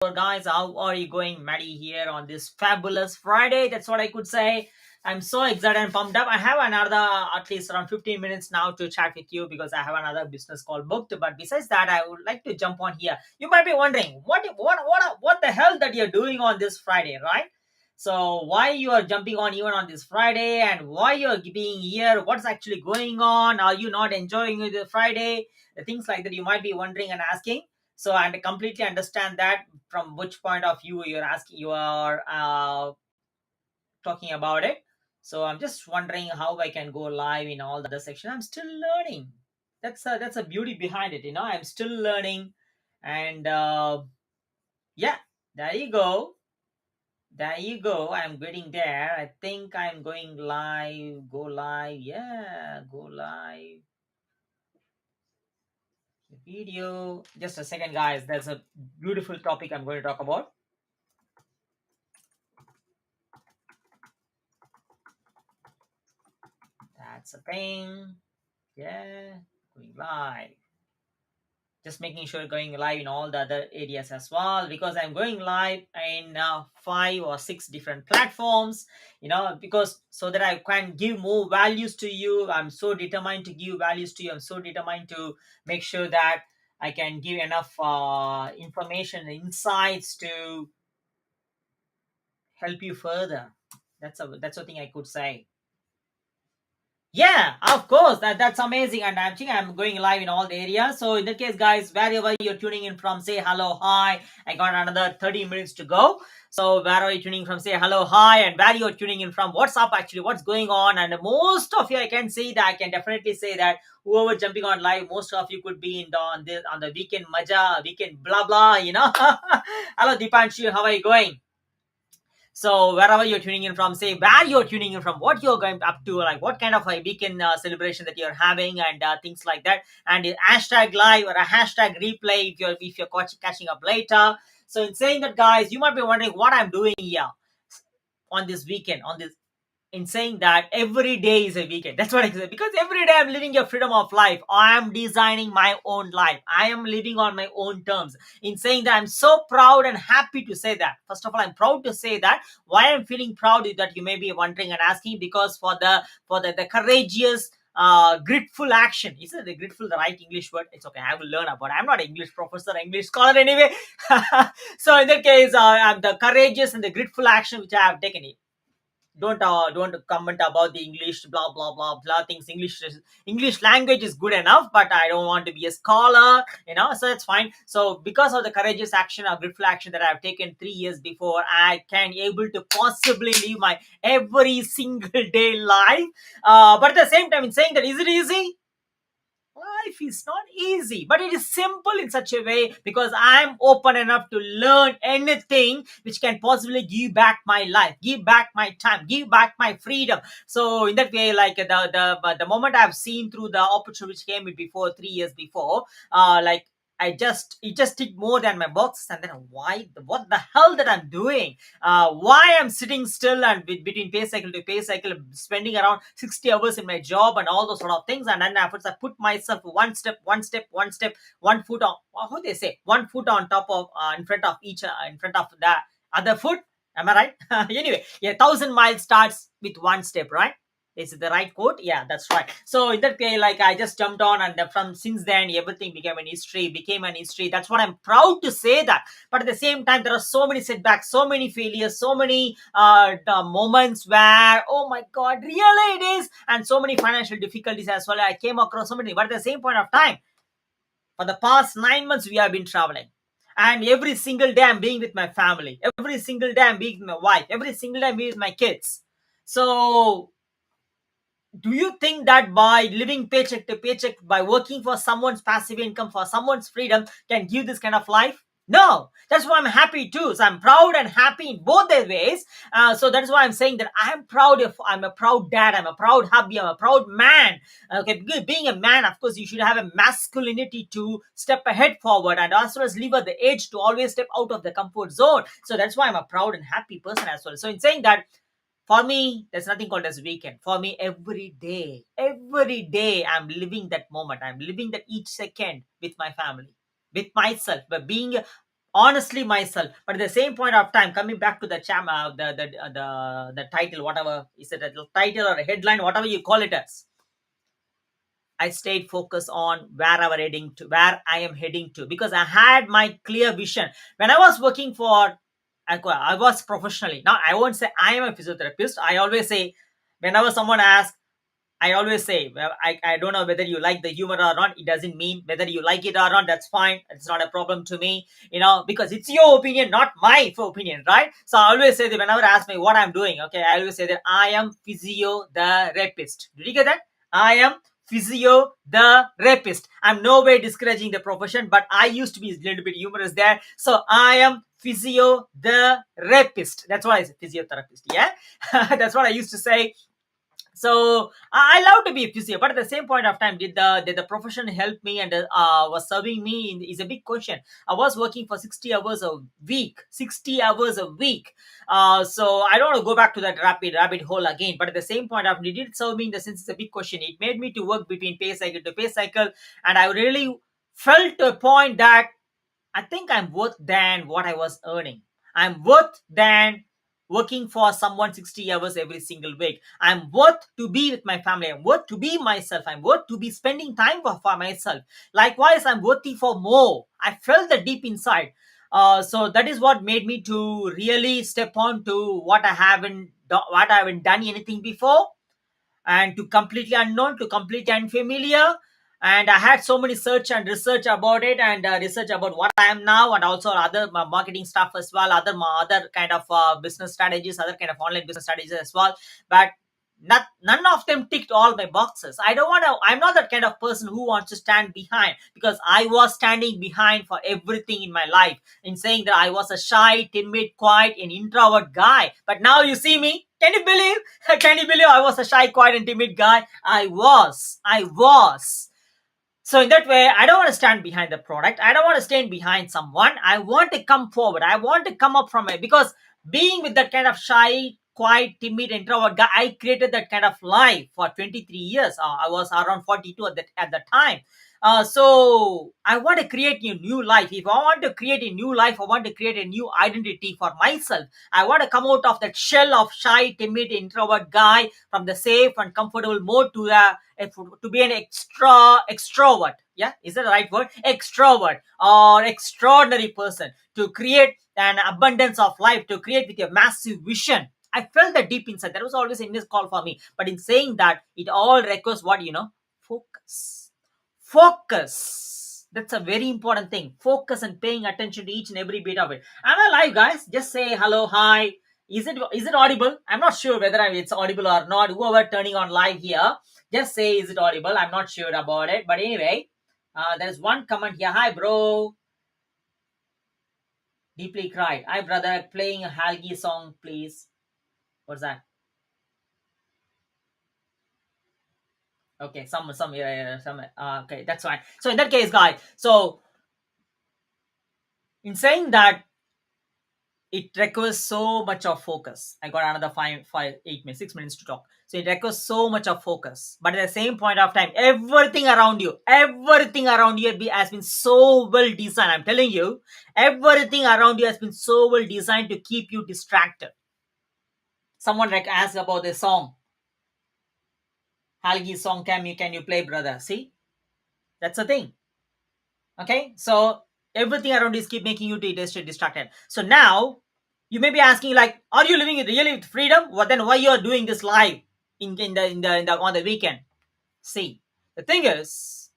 Guys, how are you going? Maddie here on this fabulous Friday. That's what I could say. I'm so excited and pumped up. I have another at least around 15 minutes now to chat with you because I have another business call booked. But besides that, I would like to jump on here. You might be wondering what the hell that you're doing on this Friday, right? So why you are jumping on even on this Friday and why you're being here? What's actually going on? Are you not enjoying the Friday? The things like that you might be wondering and asking. So I completely understand that from which point of view you are talking about it. So I'm just wondering how I can go live in all the other section. I'm still learning. That's a beauty behind it. I'm still learning, and yeah, there you go. There you go. I'm getting there. I think I'm going live. Go live. Yeah, go live. Video. Just a second, guys. There's a beautiful topic I'm going to talk about. That's a thing. Yeah, going live. Just making sure going live in all the other areas as well, because I'm going live in 5 or 6 different platforms, because so that I can give more values to you. I'm so determined to give values to you. I'm so determined to make sure that I can give enough information and insights to help you further. That's a thing I could say. Yeah, of course. That's amazing. And I think I'm going live in all the areas. So in that case, guys, wherever you're tuning in from, say hello, hi. I got another 30 minutes to go. So where are you tuning from? Say hello, hi, and where you're tuning in from, what's up actually, what's going on. And most of you, I can see that I can definitely say that whoever jumping on live, most of you could be on the weekend maja, weekend blah blah. Hello Dipanshu, how are you going? So wherever you're tuning in from, say where you're tuning in from, what you're going up to, like what kind of a weekend celebration that you're having, and things like that. And hashtag live or a hashtag replay if you're catching up later. So in saying that, guys, you might be wondering what I'm doing here on this weekend, in saying that every day is a weekend. That's what I say. Because every day I'm living a freedom of life. I am designing my own life. I am living on my own terms. In saying that, I'm so proud and happy to say that. First of all, I'm proud to say that. Why I'm feeling proud is that you may be wondering and asking, because for the courageous grateful action. Isn't the grateful the right English word? It's okay. I will learn about it. I'm not an English professor, English scholar anyway. So in that case, I'm the courageous and the grateful action which I have taken it. Don't comment about the English blah blah blah blah things. English language is good enough, but I don't want to be a scholar, so that's fine. So because of the courageous action or grateful action that I've taken 3 years before, I can able to possibly live my every single day life. But at the same time, in saying that, is it easy? Life is not easy, but it is simple in such a way, because I'm open enough to learn anything which can possibly give back my life, give back my time, give back my freedom. So in that way, like the moment I've seen through the opportunity which came before 3 years before, like it just took more than my boxes. And then what the hell that I'm doing, why I'm sitting still and between pay cycle to pay cycle, spending around 60 hours in my job and all those sort of things. And then afterwards, I put myself one step, one foot on, how they say, one foot on top of, in front of in front of the other foot. Am I right? Anyway, yeah, 1,000 miles starts with one step, right? Is it the right quote? Yeah, that's right. So in that way, like I just jumped on, and from since then everything became an history. That's what I'm proud to say that. But at the same time, there are so many setbacks, so many failures, so many the moments where, oh my god, really it is, and so many financial difficulties as well. I came across so many. But at the same point of time, for the past 9 months, we have been traveling. And every single day I'm being with my family. Every single day I'm being with my wife. Every single day I'm being with my kids. So do you think that by living paycheck to paycheck, by working for someone's passive income, for someone's freedom, can give this kind of life? No. That's why I'm happy too. So I'm proud and happy in both their ways. So that's why I'm saying that I'm proud. If I'm a proud dad, I'm a proud hubby, I'm a proud man. Okay, because being a man, of course, you should have a masculinity to step ahead forward, and as well as leave at the age to always step out of the comfort zone. So that's why I'm a proud and happy person as well. So in saying that, for me, there's nothing called as weekend. For me, every day, I'm living that moment. I'm living that each second with my family, with myself, by being honestly myself. But at the same point of time, coming back to the the title, whatever is it, a title or a headline, whatever you call it as, I stayed focused on where I am heading to, because I had my clear vision. When I was working for, I was professionally. Now, I won't say I am a physiotherapist. I always say, whenever someone asks, I always say, well, I don't know whether you like the humor or not. It doesn't mean whether you like it or not. That's fine. It's not a problem to me, because it's your opinion, not my opinion, right? So I always say that whenever ask me what I'm doing, okay, I always say that I am physiotherapist. Did you get that? I am physiotherapist. I'm no way discouraging the profession, but I used to be a little bit humorous there. So I am physiotherapist. That's what I say, physiotherapist. Yeah, that's what I used to say. So I love to be a physio, but at the same point of time, did the profession help me and was serving me is a big question. I was working for 60 hours a week, 60 hours a week. So I don't want to go back to that rabbit hole again. But at the same point of, did it serve me in the sense it's a big question. It made me to work between pay cycle to pay cycle, and I really felt to a point that I think I'm worth than what I was earning. I'm worth than working for someone 60 hours every single week. I'm worth to be with my family. I'm worth to be myself. I'm worth to be spending time for myself. Likewise, I'm worthy for more. I felt that deep inside. So that is what made me to really step on to what I haven't done anything before, and to completely unknown, to completely unfamiliar. And I had so many search and research about it, and research about what I am now, and also other marketing stuff as well, other kind of business strategies, other kind of online business strategies as well. But none of them ticked all my boxes. I'm not that kind of person who wants to stand behind, because I was standing behind for everything in my life, in saying that I was a shy, timid, quiet, and introvert guy. But now you see me. Can you believe? Can you believe I was a shy, quiet, and timid guy? I was. So in that way, I don't want to stand behind the product. I don't want to stand behind someone. I want to come forward. I want to come up from it, because being with that kind of shy, quiet, timid, introvert guy, I created that kind of life for 23 years. I was around 42 at the time. So I want to create a new life. If I want to create a new life, I want to create a new identity for myself. I want to come out of that shell of shy, timid, introvert guy, from the safe and comfortable mode to be an extrovert. Yeah, is that the right word? Extrovert or extraordinary person, to create an abundance of life, to create with a massive vision. I felt that deep inside. That was always in this call for me. But in saying that, it all requires what? Focus. Focus. That's a very important thing. Focus and paying attention to each and every bit of it. Am I live, guys? Just say hello, hi. Is it audible? I'm not sure whether it's audible or not. Whoever turning on live here, just say, is it audible? I'm not sure about it. But anyway, there's one comment here. Hi, bro. Deeply cried. Hi, brother. Playing a Halgi song, please. What's that? Okay, some yeah, some okay, that's fine. So in that case, guys, so in saying that, it requires so much of focus. I got another 8 minutes, 6 minutes to talk. So it requires so much of focus. But at the same point of time, everything around you has been so well designed. I'm telling you, everything around you has been so well designed to keep you distracted. Someone asked about the song. Halgi song, can you play, brother? See? That's the thing. Okay? So everything around you is keep making you distracted. So now you may be asking, like, are you living really with freedom? Well, then why you are doing this live on the weekend? See, the thing is,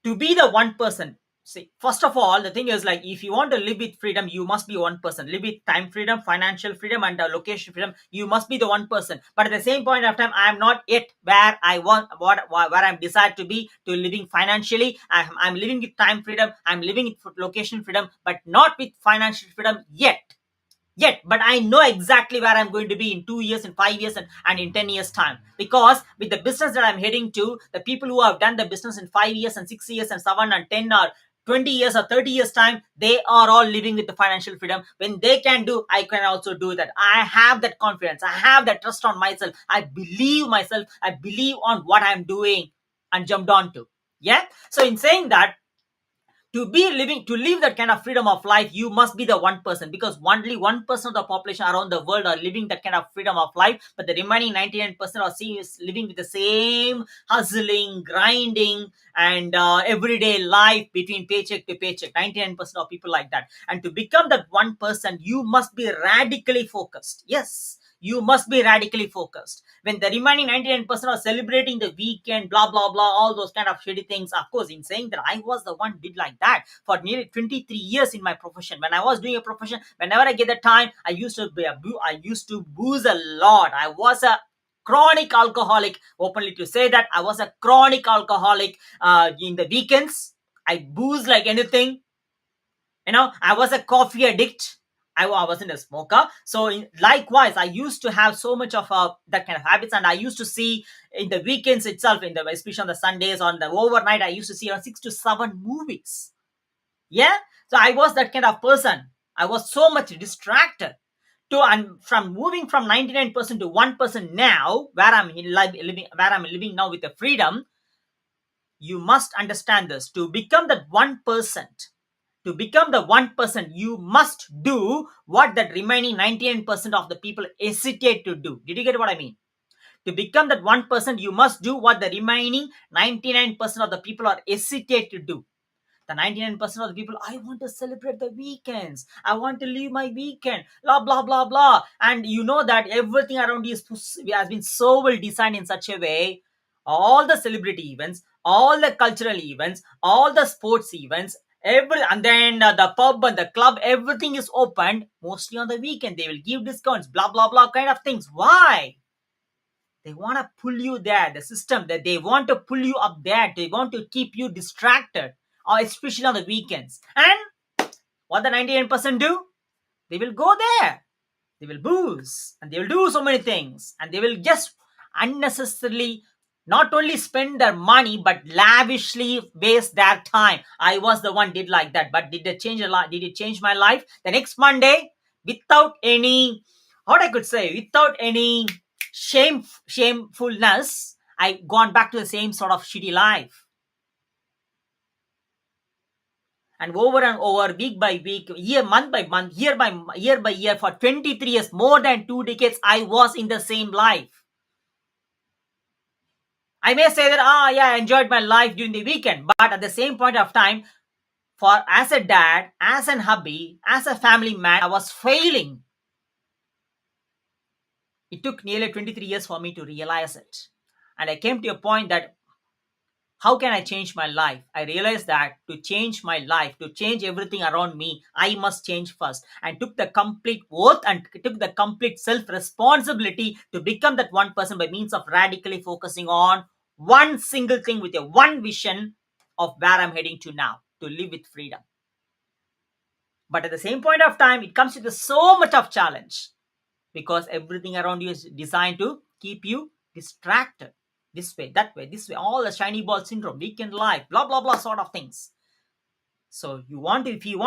to be the one person. See, first of all, the thing is, like, if you want to live with freedom, you must be one person. Live with time freedom, financial freedom, and location freedom. You must be the one person. But at the same point of time, I am not yet where I want, where I'm decided to be, to living financially. I'm living with time freedom. I'm living with location freedom, but not with financial freedom yet. But I know exactly where I'm going to be in 2 years, in 5 years, and in 10 years time, because with the business that I'm heading to, the people who have done the business in 5 years and 6 years and 7 and 10 or 20 years or 30 years time, they are all living with the financial freedom. When they can do, I can also do that. I have that confidence. I have that trust on myself. I believe myself. I believe on what I'm doing and jumped on to. Yeah. So in saying that, To live that kind of freedom of life, you must be the 1%, because only 1% of the population around the world are living that kind of freedom of life, but the remaining 99% are living with the same hustling, grinding, and everyday life between paycheck to paycheck. 99% of people like that. And to become that 1%, you must be radically focused. Yes, you must be radically focused. When the remaining 99% are celebrating the weekend, blah blah blah, all those kind of shitty things, of course, in saying that I was the one did like that for nearly 23 years in my profession. When I was doing a profession, whenever I get the time, I used to booze a lot. I was a chronic alcoholic. Openly to say that I was a chronic alcoholic. In the weekends, I booze like anything. I was a coffee addict. I wasn't a smoker. So likewise, I used to have so much of that kind of habits, and I used to see in the weekends itself, especially on the Sundays, on the overnight, I used to see around 6 to 7 movies. Yeah, so I was that kind of person. I was so much distracted. And from moving from 99% to 1% now, where I'm living now with the freedom, you must understand this. To become that 1%, to become the 1%, you must do what that remaining 99% of the people hesitate to do. Did you get what I mean? To become that 1%, you must do what the remaining 99% of the people are hesitate to do. The 99% of the people, I want to celebrate the weekends, I want to leave my weekend, blah blah blah blah. And you know that everything around you has been so well designed in such a way. All the celebrity events, all the cultural events, all the sports events, and then the pub and the club, everything is opened mostly on the weekend. They will give discounts, blah blah blah kind of things. Why? They want to pull you there. The system that they want to pull you up there. They want to keep you distracted, or especially on the weekends. And what the 99% do? They will go there. They will booze, and they will do so many things, and they will just unnecessarily not only spend their money but lavishly waste their time. I was the one did like that, but did it change a lot? Did it change my life? The next Monday, without any, what I could say, without any shamefulness, I gone back to the same sort of shitty life. And over, week by week, year, month by month, year by year, for 23 years, more than 2 decades, I was in the same life. I may say that, I enjoyed my life during the weekend, but at the same point of time, as a dad, as an hubby, as a family man, I was failing. It took nearly 23 years for me to realize it. And I came to a point that, how can I change my life? I realized that to change my life, to change everything around me, I must change first. And took the complete oath and took the complete self-responsibility to become that 1% by means of radically focusing on one single thing with a one vision of where I'm heading to now, to live with freedom. But at the same point of time, it comes with so much of challenge, because everything around you is designed to keep you distracted. This way, that way, this way, all the shiny ball syndrome, weekend life, blah blah blah sort of things. So if you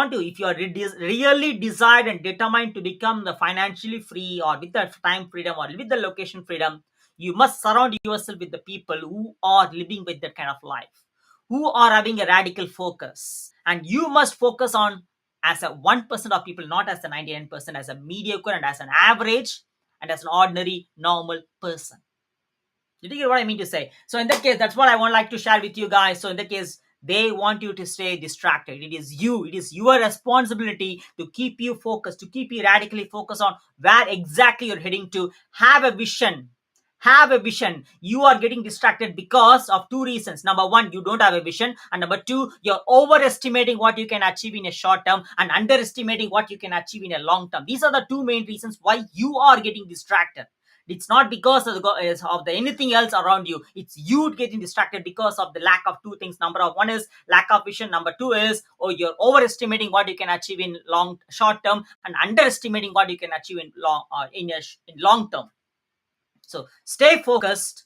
are really desired and determined to become the financially free, or with the time freedom, or with the location freedom, you must surround yourself with the people who are living with that kind of life, who are having a radical focus. And you must focus on as a 1% of people, not as a 99%, as a mediocre and as an average and as an ordinary normal person. Did you get what I mean to say? So in that case, that's what I would like to share with you guys. So in that case, they want you to stay distracted. It is your responsibility to keep you focused, to keep you radically focused on where exactly you're heading to. Have a vision. You are getting distracted because of two reasons. Number one, you don't have a vision. And number two, you're overestimating what you can achieve in a short term and underestimating what you can achieve in a long term. These are the two main reasons why you are getting distracted. It's not because of the anything else around you. It's you getting distracted because of the lack of two things. Number one is lack of vision. Number two is, you're overestimating what you can achieve in short term and underestimating what you can achieve in long term. So stay focused,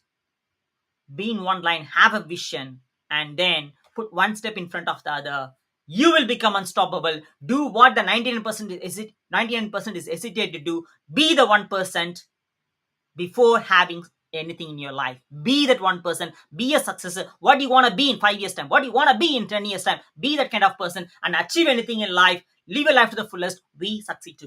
be in one line, have a vision, and then put one step in front of the other. You will become unstoppable. Do what the 99% is hesitate to do. Be the 1% before having anything in your life. Be that one person. Be a successor. What do you want to be in 5 years' time? What do you want to be in 10 years' time? Be that kind of person and achieve anything in life. Live your life to the fullest. We succeed together.